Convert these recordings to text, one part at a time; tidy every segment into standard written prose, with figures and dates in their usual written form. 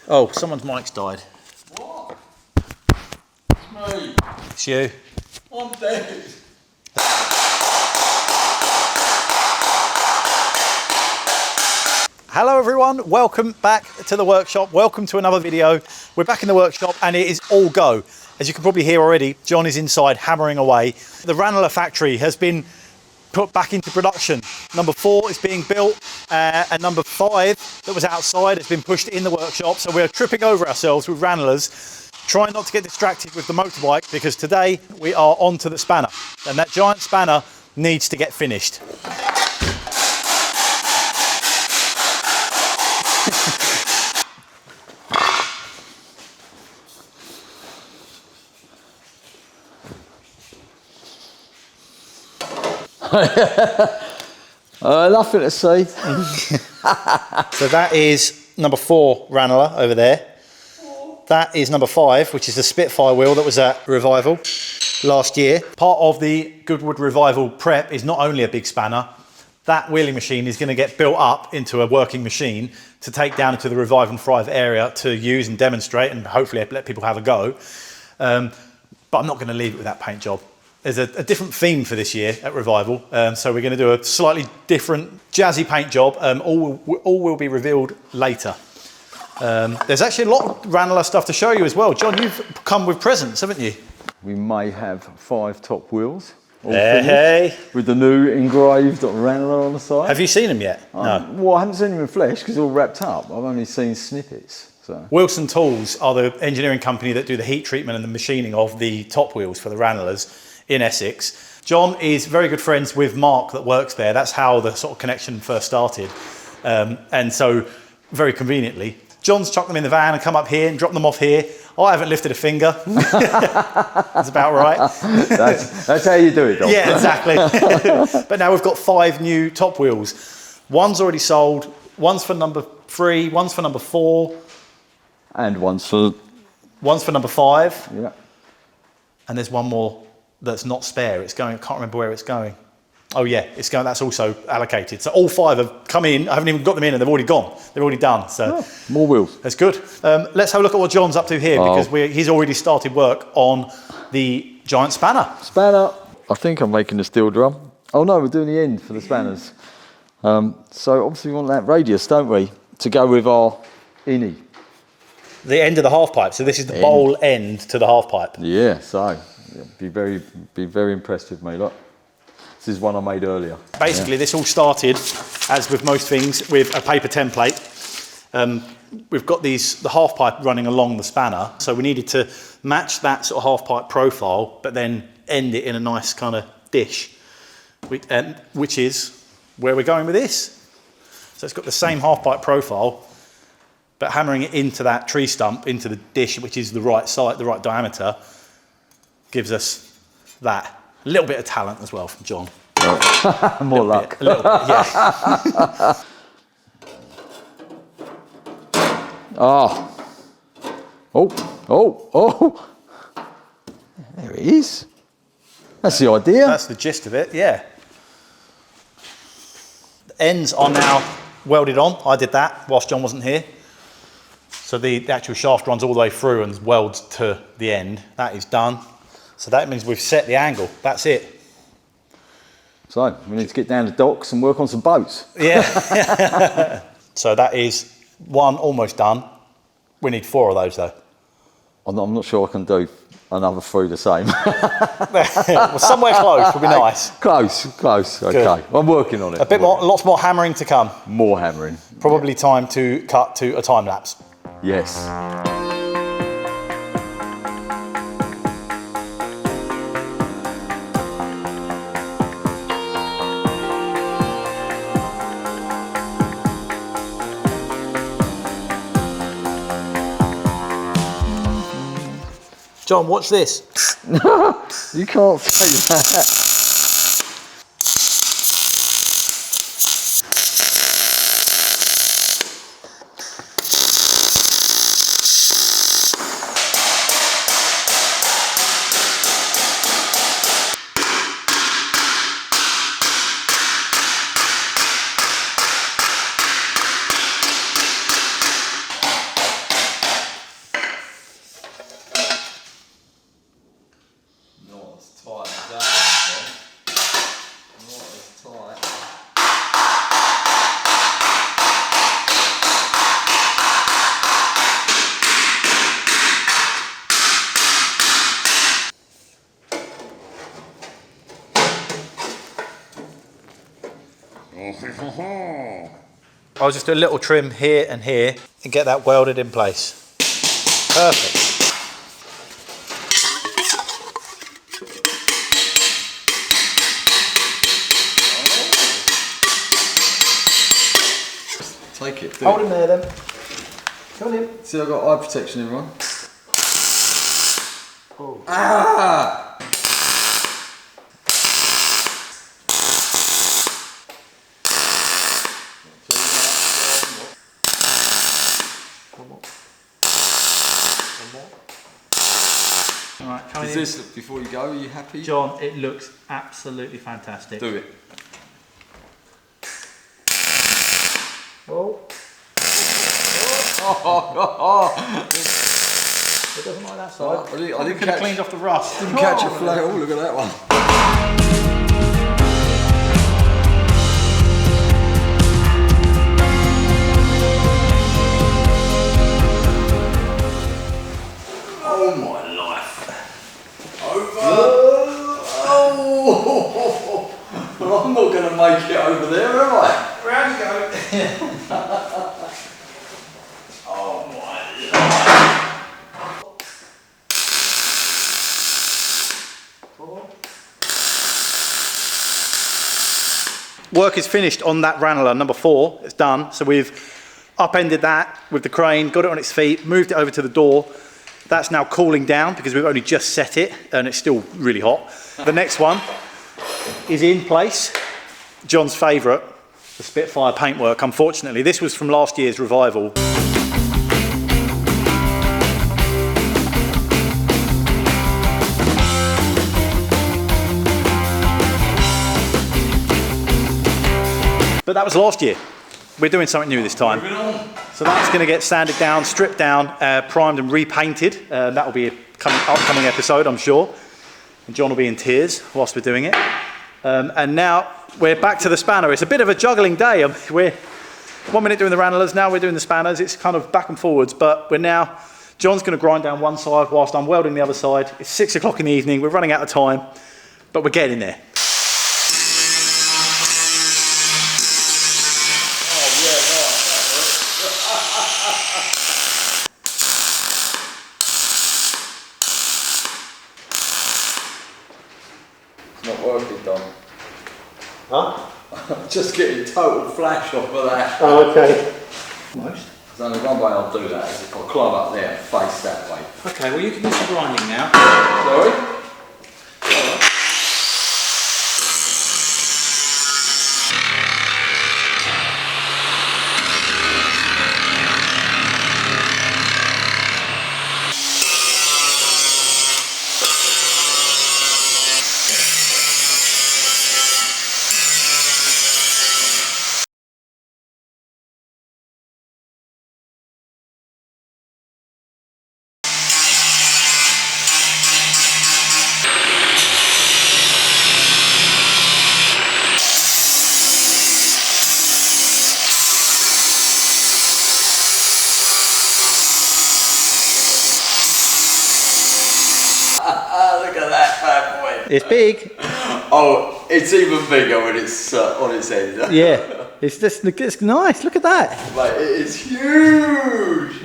Oh, someone's mic's died. What? It's me. It's you. I'm dead. Hello everyone, welcome back to the workshop. Welcome to another video. We're back in the workshop and it is all go. As you can probably hear already, John is inside hammering away. The Ranelagh factory has been put back into production. Number 4 is being built and number 5 that was outside has been pushed in the workshop. So we're tripping over ourselves with Ranelaghs, trying not to get distracted with the motorbike because today we are onto the spanner and that giant spanner needs to get finished. Nothing to see. So that is number 4 Ranelagh over there. That is number 5, which is the Spitfire wheel that was at Revival last year. Part of the Goodwood Revival prep is not only a big spanner, that wheeling machine is going to get built up into a working machine to take down into the Revive and Thrive area to use and demonstrate and hopefully let people have a go. But I'm not going to leave it with that paint job. There's a different theme for this year at Revival, so we're going to do a slightly different jazzy paint job. All will be revealed later. There's actually a lot of Ranelagh stuff to show you as well. John, you've come with presents, haven't you? We may have 5 top wheels. Hey. With the new engraved Ranelagh on the side. Have you seen them yet? No. Well, I haven't seen them in flesh because they're all wrapped up. I've only seen snippets. So. Wilson Tools are the engineering company that do the heat treatment and the machining of the top wheels for the Ranelaghs in Essex. John is very good friends with Mark that works there. That's how the sort of connection first started. And so very conveniently, John's chucked them in the van and come up here and dropped them off here. I haven't lifted a finger. That's about right. That's how you do it, Dom. Yeah, exactly. But now we've got 5 new top wheels. One's already sold, one's for number 3, one's for number 4. And one's for number 5. Yeah. And there's one more that's not spare. It's going, I can't remember where it's going. Oh yeah, it's going, that's also allocated. So all 5 have come in. I haven't even got them in and they've already gone. They're already done. So more wheels. That's good. Let's have a look at what John's up to here because he's already started work on the giant spanner. Spanner. I think I'm making the steel drum. Oh no, we're doing the end for the spanners. So obviously we want that radius, don't we, to go with our innie. The end of the half pipe. So this is the bowl end to the half pipe. Yeah, so be very impressed with me. Look, this is one I made earlier. Basically, this all started, as with most things, with a paper template. We've got the half pipe running along the spanner, so we needed to match that sort of half pipe profile, but then end it in a nice kind of dish, which is where we're going with this. So it's got the same half pipe profile, but hammering it into that tree stump, into the dish, which is the right size, the right diameter, gives us that. A little bit of talent as well from John. More luck. A little bit, yeah. Oh. There it is. That's the idea. That's the gist of it, yeah. The ends are now welded on. I did that whilst John wasn't here. So the actual shaft runs all the way through and welds to the end. That is done. So that means we've set the angle. That's it. So we need to get down to docks and work on some boats. Yeah. So that is 1 almost done. We need 4 of those though. I'm not sure I can do another 3 the same. Well, somewhere close would be nice. Close. Okay. Good. I'm working on it. A bit more, lots more hammering to come. More hammering. Probably time to cut to a time lapse. Yes. John, watch this. You can't say that. I'll just do a little trim here and here and get that welded in place. Perfect. Take it. Hold him there then. Come on in. See, I've got eye protection, everyone. Oh. Ah! Alright, Is this, before you go, are you happy? John, it looks absolutely fantastic. Do it. Oh. Oh. It doesn't like that side. I didn't could have cleaned off the rust. Didn't catch a flow. Oh, look at that one. Oh my life. Over. Oh. Well, I'm not going to make it over there, am I? Round you go. Oh my life. Work is finished on that Ranelagh number 4. It's done. So we've upended that with the crane, got it on its feet, moved it over to the door. That's now cooling down because we've only just set it and it's still really hot. The next one is in place. John's favourite, the Spitfire paintwork. Unfortunately, this was from last year's revival. But that was last year. We're doing something new this time. So that's going to get sanded down, stripped down, primed and repainted. That will be a upcoming episode, I'm sure. And John will be in tears whilst we're doing it. And now we're back to the spanner. It's a bit of a juggling day. We're 1 minute doing the Ranelaghs, now we're doing the spanners. It's kind of back and forwards, but we're now, John's going to grind down one side whilst I'm welding the other side. It's 6 o'clock in the evening. We're running out of time, but we're getting there. Not working, Dom. Huh? I'm just getting total flash off of that. Oh, okay. Most. There's only one way I'll do that, is if I climb up there and face that way. Okay, well you can do some grinding now. Sorry? Look at that bad boy. It's big. Oh, it's even bigger when it's on its end. Yeah, it's nice. Look at that. Mate, it is huge.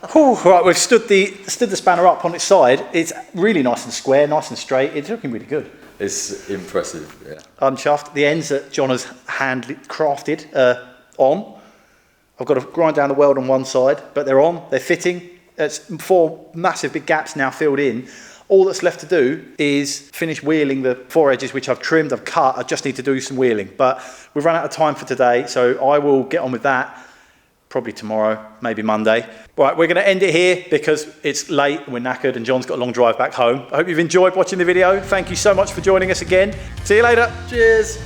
Cool. Right, we've stood the spanner up on its side. It's really nice and square, nice and straight. It's looking really good. It's impressive, yeah. I'm chuffed. The ends that John has hand crafted on. I've got to grind down the weld on one side, but they're on. They're fitting. It's 4 massive big gaps now filled in. All that's left to do is finish wheeling the 4 edges, which I've trimmed, I've cut. I just need to do some wheeling. But we've run out of time for today, so I will get on with that probably tomorrow, maybe Monday. Right, we're going to end it here because it's late and we're knackered and John's got a long drive back home. I hope you've enjoyed watching the video. Thank you so much for joining us again. See you later. Cheers.